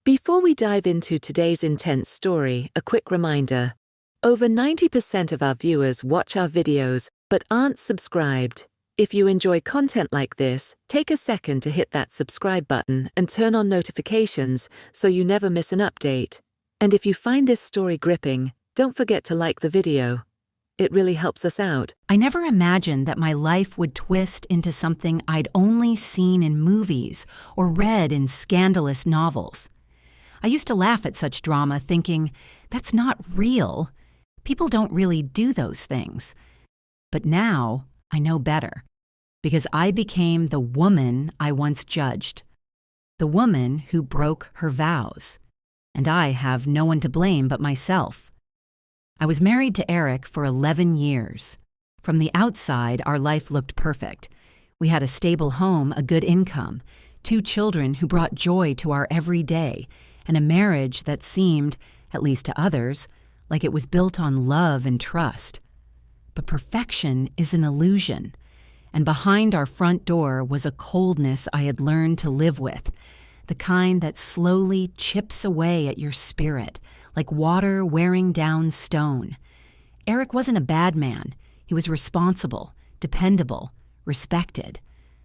Before we dive into today's intense story, a quick reminder. Over 90% of our viewers watch our videos but aren't subscribed. If you enjoy content like this, take a second to hit that subscribe button and turn on notifications so you never miss an update. And if you find this story gripping, don't forget to like the video. It really helps us out. I never imagined that my life would twist into something I'd only seen in movies or read in scandalous novels. I used to laugh at such drama, thinking, that's not real. People don't really do those things. But now I know better, because I became the woman I once judged, the woman who broke her vows. And I have no one to blame but myself. I was married to Eric for 11 years. From the outside, our life looked perfect. We had a stable home, a good income, 2 children who brought joy to our every day, and a marriage that seemed, at least to others, like it was built on love and trust. But perfection is an illusion, and behind our front door was a coldness I had learned to live with, the kind that slowly chips away at your spirit, like water wearing down stone. Eric wasn't a bad man. He was responsible, dependable, respected.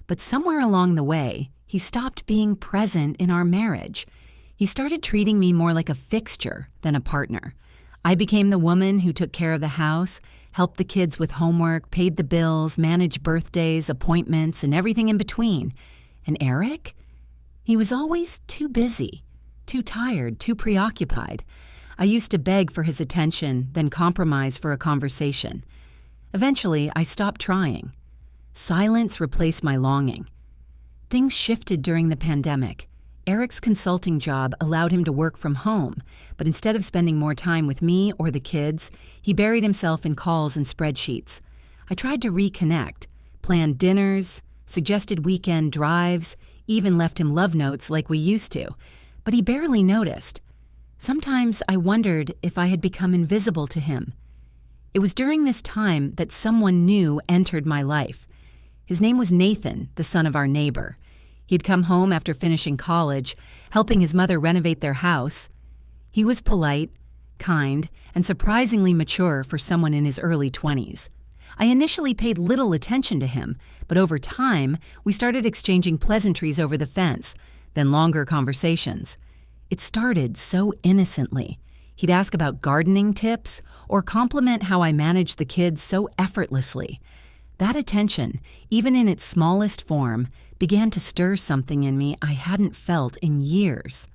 But somewhere along the way, he stopped being present in our marriage. He started treating me more like a fixture than a partner. I became the woman who took care of the house, helped the kids with homework, paid the bills, managed birthdays, appointments, and everything in between. And Eric? He was always too busy, too tired, too preoccupied. I used to beg for his attention, then compromise for a conversation. Eventually, I stopped trying. Silence replaced my longing. Things shifted during the pandemic. Eric's consulting job allowed him to work from home, but instead of spending more time with me or the kids, he buried himself in calls and spreadsheets. I tried to reconnect, planned dinners, suggested weekend drives, even left him love notes like we used to, but he barely noticed. Sometimes I wondered if I had become invisible to him. It was during this time that someone new entered my life. His name was Nathan, the son of our neighbor. He'd come home after finishing college, helping his mother renovate their house. He was polite, kind, and surprisingly mature for someone in his early 20s. I initially paid little attention to him, but over time, we started exchanging pleasantries over the fence, then longer conversations. It started so innocently. He'd ask about gardening tips or compliment how I managed the kids so effortlessly. That attention, even in its smallest form, began to stir something in me I hadn't felt in years.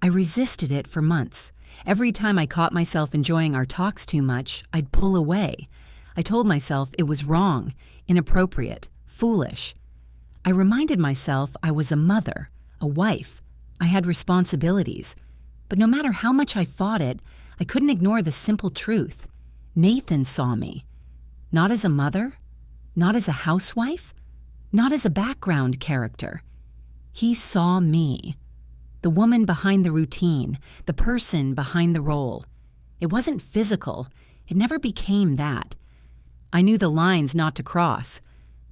I resisted it for months. Every time I caught myself enjoying our talks too much, I'd pull away. I told myself it was wrong, inappropriate, foolish. I reminded myself I was a mother, a wife. I had responsibilities. But no matter how much I fought it, I couldn't ignore the simple truth. Nathan saw me. Not as a mother, not as a housewife, not as a background character. He saw me. The woman behind the routine, the person behind the role. It wasn't physical. It never became that. I knew the lines not to cross,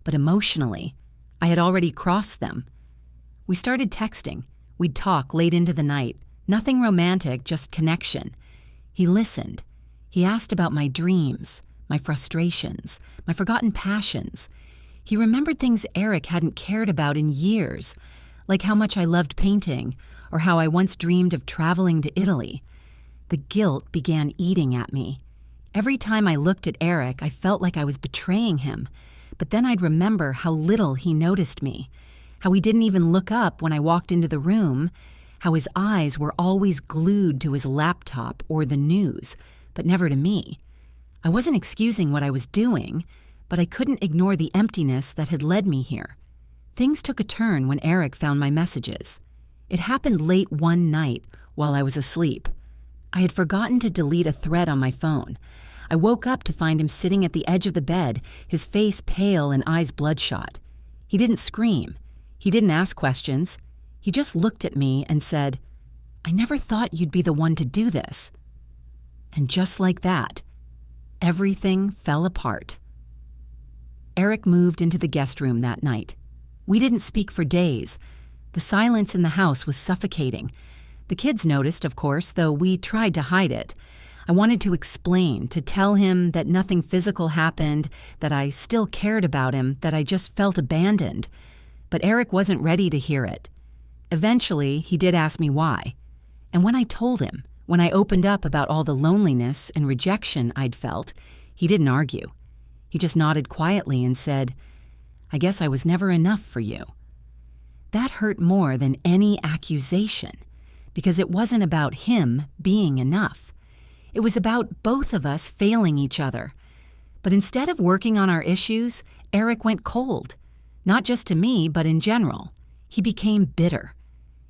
but emotionally, I had already crossed them. We started texting. We'd talk late into the night. Nothing romantic, just connection. He listened. He asked about my dreams, my frustrations, my forgotten passions. He remembered things Eric hadn't cared about in years, like how much I loved painting or how I once dreamed of traveling to Italy. The guilt began eating at me. Every time I looked at Eric, I felt like I was betraying him, but then I'd remember how little he noticed me, how he didn't even look up when I walked into the room, how his eyes were always glued to his laptop or the news, but never to me. I wasn't excusing what I was doing, but I couldn't ignore the emptiness that had led me here. Things took a turn when Eric found my messages. It happened late one night while I was asleep. I had forgotten to delete a thread on my phone. I woke up to find him sitting at the edge of the bed, his face pale and eyes bloodshot. He didn't scream. He didn't ask questions. He just looked at me and said, "I never thought you'd be the one to do this." And just like that, everything fell apart. Eric moved into the guest room that night. We didn't speak for days. The silence in the house was suffocating. The kids noticed, of course, though we tried to hide it. I wanted to explain, to tell him that nothing physical happened, that I still cared about him, that I just felt abandoned. But Eric wasn't ready to hear it. Eventually, he did ask me why. And when I told him, when I opened up about all the loneliness and rejection I'd felt, he didn't argue. He just nodded quietly and said, "I guess I was never enough for you." That hurt more than any accusation, because it wasn't about him being enough. It was about both of us failing each other. But instead of working on our issues, Eric went cold. Not just to me, but in general. He became bitter.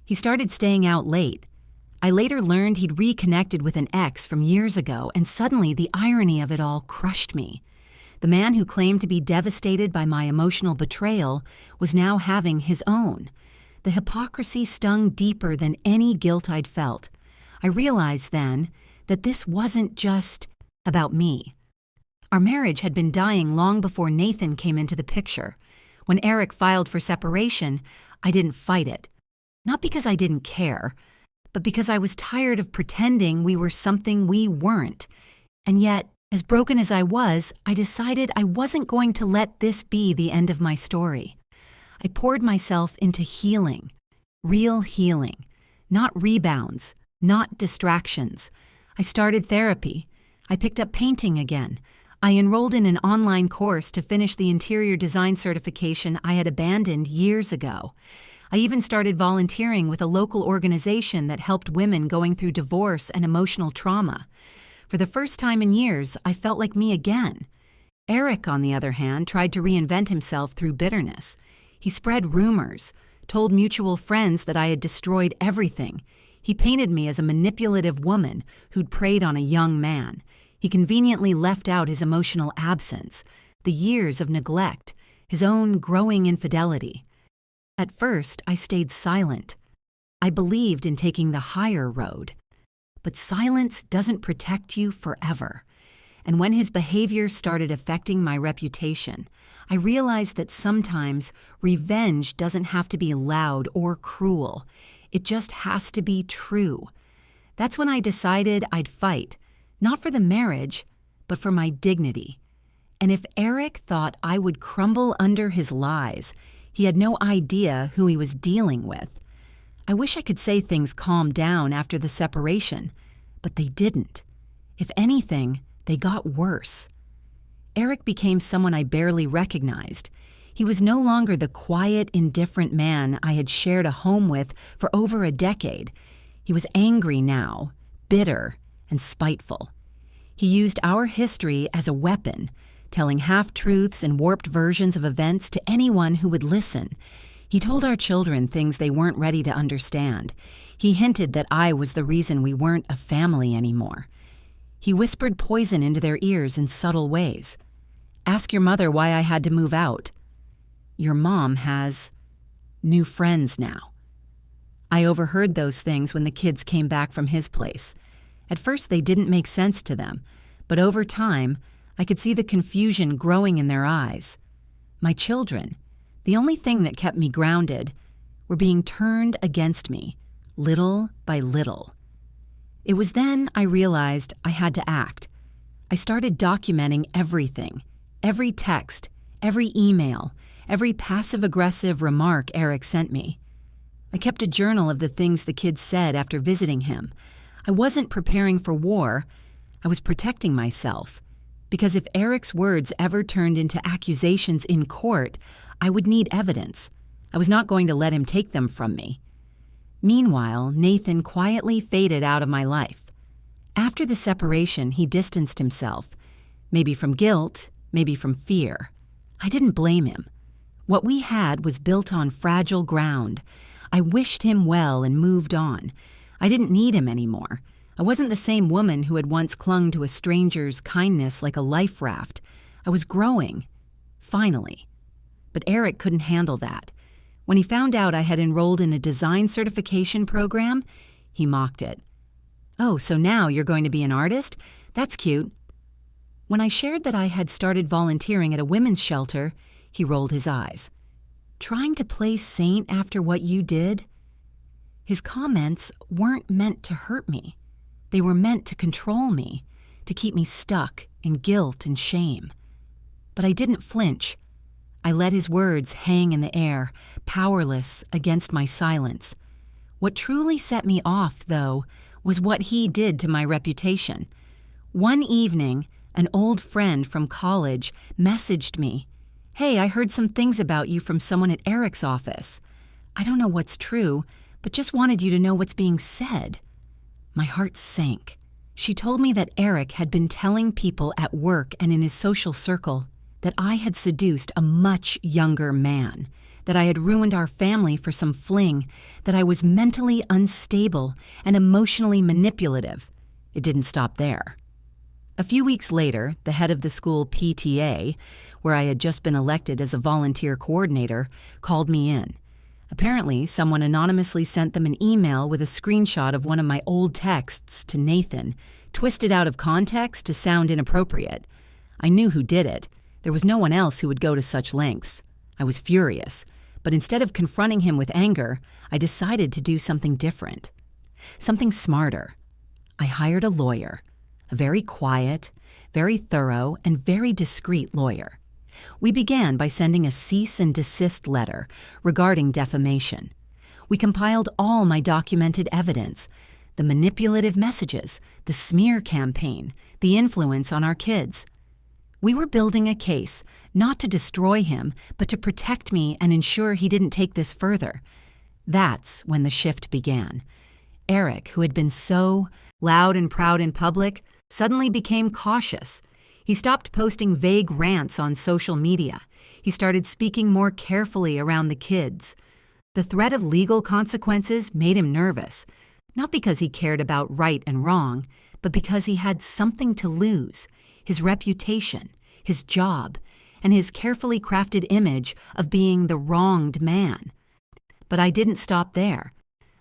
He started staying out late. I later learned he'd reconnected with an ex from years ago, and suddenly the irony of it all crushed me. The man who claimed to be devastated by my emotional betrayal was now having his own. The hypocrisy stung deeper than any guilt I'd felt. I realized then that this wasn't just about me. Our marriage had been dying long before Nathan came into the picture. When Eric filed for separation, I didn't fight it. Not because I didn't care, but because I was tired of pretending we were something we weren't. And yet, as broken as I was, I decided I wasn't going to let this be the end of my story. I poured myself into healing, real healing, not rebounds, not distractions. I started therapy. I picked up painting again. I enrolled in an online course to finish the interior design certification I had abandoned years ago. I even started volunteering with a local organization that helped women going through divorce and emotional trauma. For the first time in years, I felt like me again. Eric, on the other hand, tried to reinvent himself through bitterness. He spread rumors, told mutual friends that I had destroyed everything. He painted me as a manipulative woman who'd preyed on a young man. He conveniently left out his emotional absence, the years of neglect, his own growing infidelity. At first, I stayed silent. I believed in taking the higher road. But silence doesn't protect you forever. And when his behavior started affecting my reputation, I realized that sometimes revenge doesn't have to be loud or cruel. It just has to be true. That's when I decided I'd fight, not for the marriage, but for my dignity. And if Eric thought I would crumble under his lies, he had no idea who he was dealing with. I wish I could say things calmed down after the separation, but they didn't. If anything, they got worse. Eric became someone I barely recognized. He was no longer the quiet, indifferent man I had shared a home with for over a decade. He was angry now, bitter, and spiteful. He used our history as a weapon, telling half-truths and warped versions of events to anyone who would listen. He told our children things they weren't ready to understand. He hinted that I was the reason we weren't a family anymore. He whispered poison into their ears in subtle ways. Ask your mother why I had to move out. Your mom has new friends now. I overheard those things when the kids came back from his place. At first, they didn't make sense to them, but over time, I could see the confusion growing in their eyes. My children, the only thing that kept me grounded, were being turned against me, little by little. It was then I realized I had to act. I started documenting everything, every text, every email, every passive-aggressive remark Eric sent me. I kept a journal of the things the kids said after visiting him. I wasn't preparing for war. I was protecting myself. Because if Eric's words ever turned into accusations in court, I would need evidence. I was not going to let him take them from me. Meanwhile, Nathan quietly faded out of my life. After the separation, he distanced himself. Maybe from guilt, maybe from fear. I didn't blame him. What we had was built on fragile ground. I wished him well and moved on. I didn't need him anymore. I wasn't the same woman who had once clung to a stranger's kindness like a life raft. I was growing. Finally. But Eric couldn't handle that. When he found out I had enrolled in a design certification program, he mocked it. "Oh, so now you're going to be an artist? That's cute." When I shared that I had started volunteering at a women's shelter, he rolled his eyes. "Trying to play saint after what you did?" His comments weren't meant to hurt me. They were meant to control me, to keep me stuck in guilt and shame. But I didn't flinch. I let his words hang in the air, powerless against my silence. What truly set me off, though, was what he did to my reputation. One evening, an old friend from college messaged me, "Hey, I heard some things about you from someone at Eric's office. I don't know what's true, but just wanted you to know what's being said." My heart sank. She told me that Eric had been telling people at work and in his social circle that I had seduced a much younger man, that I had ruined our family for some fling, that I was mentally unstable and emotionally manipulative. It didn't stop there. A few weeks later, the head of the school PTA, where I had just been elected as a volunteer coordinator, called me in. Apparently, someone anonymously sent them an email with a screenshot of one of my old texts to Nathan, twisted out of context to sound inappropriate. I knew who did it. There was no one else who would go to such lengths. I was furious, but instead of confronting him with anger, I decided to do something different. Something smarter. I hired a lawyer, a very quiet, very thorough, and very discreet lawyer. We began by sending a cease and desist letter regarding defamation. We compiled all my documented evidence, the manipulative messages, the smear campaign, the influence on our kids. We were building a case, not to destroy him, but to protect me and ensure he didn't take this further. That's when the shift began. Eric, who had been so loud and proud in public, suddenly became cautious. He stopped posting vague rants on social media. He started speaking more carefully around the kids. The threat of legal consequences made him nervous, not because he cared about right and wrong, but because he had something to lose: his reputation, his job, and his carefully crafted image of being the wronged man. But I didn't stop there.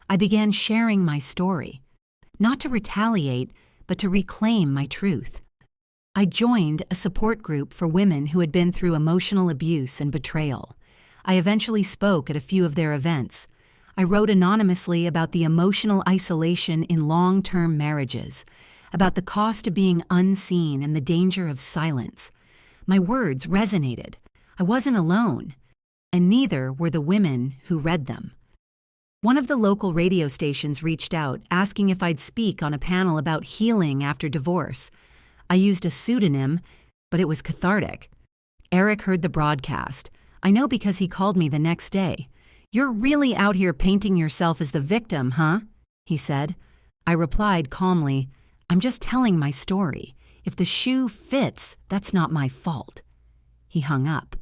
I began sharing my story, not to retaliate, but to reclaim my truth. I joined a support group for women who had been through emotional abuse and betrayal. I eventually spoke at a few of their events. I wrote anonymously about the emotional isolation in long-term marriages, about the cost of being unseen and the danger of silence. My words resonated. I wasn't alone, and neither were the women who read them. One of the local radio stations reached out, asking if I'd speak on a panel about healing after divorce. I used a pseudonym, but it was cathartic. Eric heard the broadcast. I know because he called me the next day. "You're really out here painting yourself as the victim, huh?" he said. I replied calmly, "I'm just telling my story. If the shoe fits, that's not my fault." He hung up.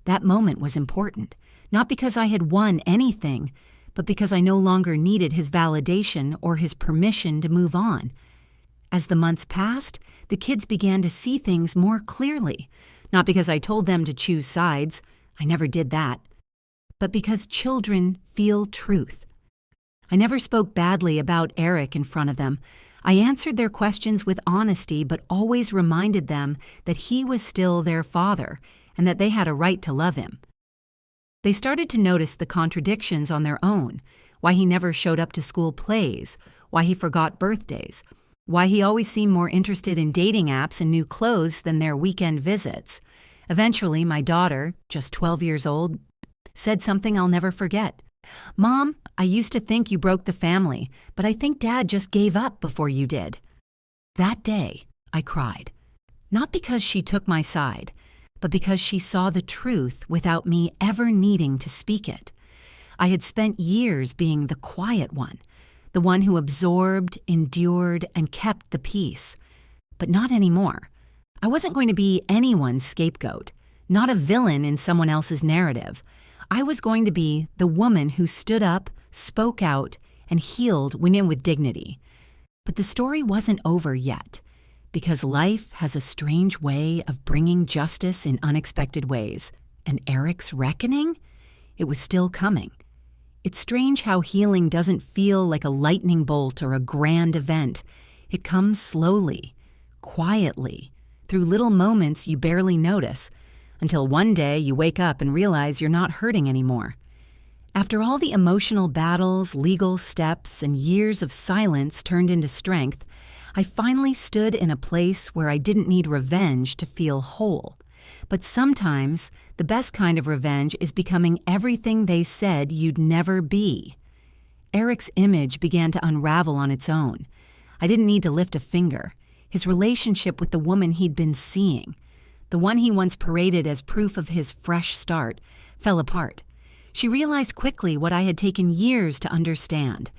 That moment was important, not because I had won anything, but because I no longer needed his validation or his permission to move on. As the months passed, the kids began to see things more clearly, not because I told them to choose sides, I never did that, but because children feel truth. I never spoke badly about Eric in front of them. I answered their questions with honesty, but always reminded them that he was still their father and that they had a right to love him. They started to notice the contradictions on their own, why he never showed up to school plays, why he forgot birthdays, why he always seemed more interested in dating apps and new clothes than their weekend visits. Eventually, my daughter, just 12 years old, said something I'll never forget. "Mom, I used to think you broke the family, but I think Dad just gave up before you did." That day, I cried. Not because she took my side, but because she saw the truth without me ever needing to speak it. I had spent years being the quiet one, the one who absorbed, endured, and kept the peace. But not anymore. I wasn't going to be anyone's scapegoat, not a villain in someone else's narrative. I was going to be the woman who stood up, spoke out, and healed when in with dignity. But the story wasn't over yet, because life has a strange way of bringing justice in unexpected ways. And Eric's reckoning? It was still coming. It's strange how healing doesn't feel like a lightning bolt or a grand event. It comes slowly, quietly, through little moments you barely notice, until one day you wake up and realize you're not hurting anymore. After all the emotional battles, legal steps, and years of silence turned into strength, I finally stood in a place where I didn't need revenge to feel whole. But sometimes, the best kind of revenge is becoming everything they said you'd never be. Eric's image began to unravel on its own. I didn't need to lift a finger. His relationship with the woman he'd been seeing, the one he once paraded as proof of his fresh start, fell apart. She realized quickly what I had taken years to understand.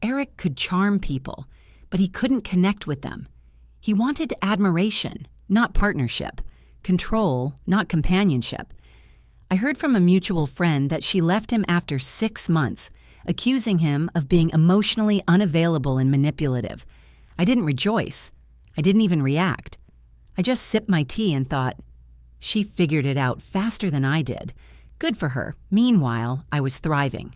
Eric could charm people, but he couldn't connect with them. He wanted admiration, not partnership, control, not companionship. I heard from a mutual friend that she left him after 6 months, accusing him of being emotionally unavailable and manipulative. I didn't rejoice. I didn't even react. I just sipped my tea and thought, she figured it out faster than I did. Good for her. Meanwhile, I was thriving.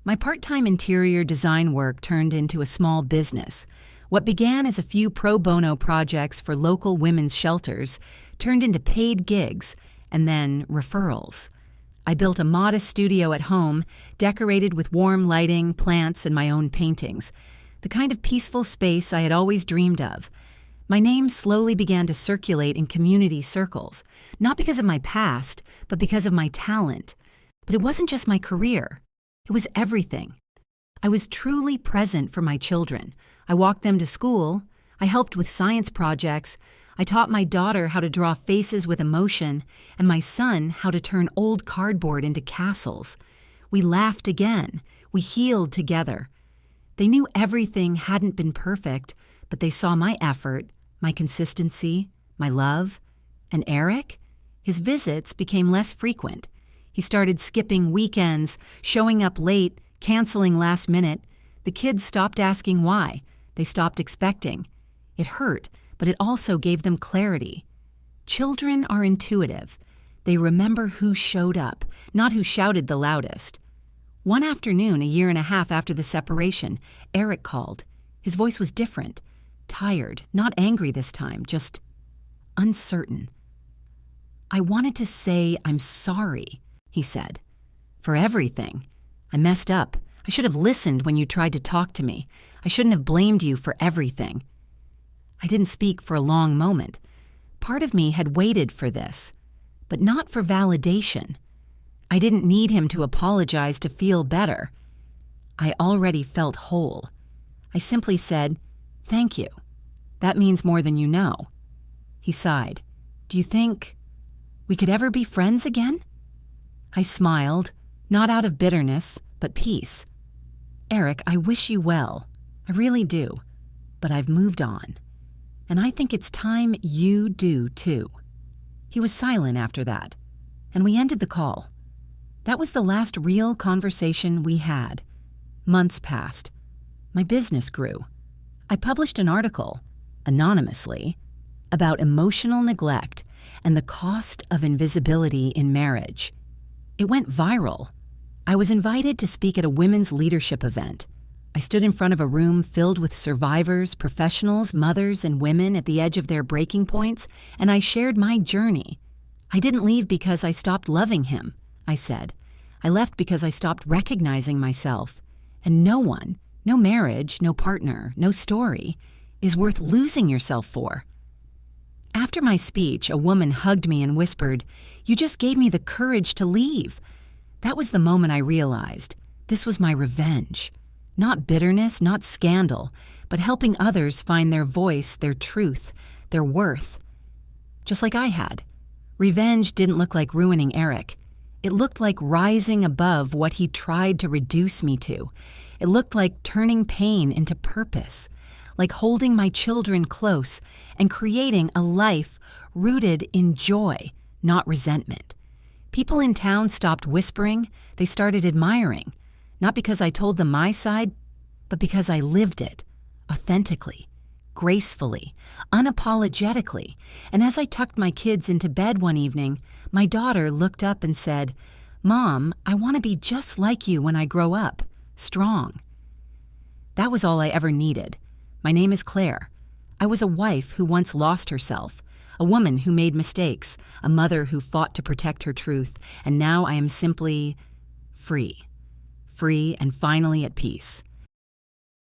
My part-time interior design work turned into a small business. What began as a few pro bono projects for local women's shelters turned into paid gigs and then referrals. I built a modest studio at home, decorated with warm lighting, plants, and my own paintings, the kind of peaceful space I had always dreamed of. My name slowly began to circulate in community circles, not because of my past, but because of my talent. But it wasn't just my career. It was everything. I was truly present for my children. I walked them to school. I helped with science projects. I taught my daughter how to draw faces with emotion, and my son how to turn old cardboard into castles. We laughed again. We healed together. They knew everything hadn't been perfect, but they saw my effort, my consistency, my love. And Eric? His visits became less frequent. He started skipping weekends, showing up late, canceling last minute. The kids stopped asking why. They stopped expecting. It hurt, but it also gave them clarity. Children are intuitive. They remember who showed up, not who shouted the loudest. One afternoon, a year and a half after the separation, Eric called. His voice was different. Tired, not angry this time, just uncertain. I wanted to say I'm sorry, he said. For everything. I messed up. I should have listened when you tried to talk to me. I shouldn't have blamed you for everything. I didn't speak for a long moment. Part of me had waited for this, but not for validation. I didn't need him to apologize to feel better. I already felt whole. I simply said, "Thank you. That means more than you know." He sighed. "Do you think we could ever be friends again?" I smiled, not out of bitterness, but peace. "Eric, I wish you well. I really do. But I've moved on. And I think it's time you do too." He was silent after that, and we ended the call. That was the last real conversation we had. Months passed. My business grew. I published an article, anonymously, about emotional neglect and the cost of invisibility in marriage. It went viral. I was invited to speak at a women's leadership event. I stood in front of a room filled with survivors, professionals, mothers, and women at the edge of their breaking points, and I shared my journey. I didn't leave because I stopped loving him, I said. I left because I stopped recognizing myself. And no one, no marriage, no partner, no story, is worth losing yourself for. After my speech, a woman hugged me and whispered, "You just gave me the courage to leave." That was the moment I realized this was my revenge. Not bitterness, not scandal, but helping others find their voice, their truth, their worth. Just like I had. Revenge didn't look like ruining Eric. It looked like rising above what he tried to reduce me to. It looked like turning pain into purpose, like holding my children close and creating a life rooted in joy, not resentment. People in town stopped whispering, they started admiring, not because I told them my side, but because I lived it, authentically, gracefully, unapologetically. And as I tucked my kids into bed one evening, my daughter looked up and said, "Mom, I want to be just like you when I grow up, strong." That was all I ever needed. My name is Claire. I was a wife who once lost herself, a woman who made mistakes, a mother who fought to protect her truth, and now I am simply free. free, and finally at peace.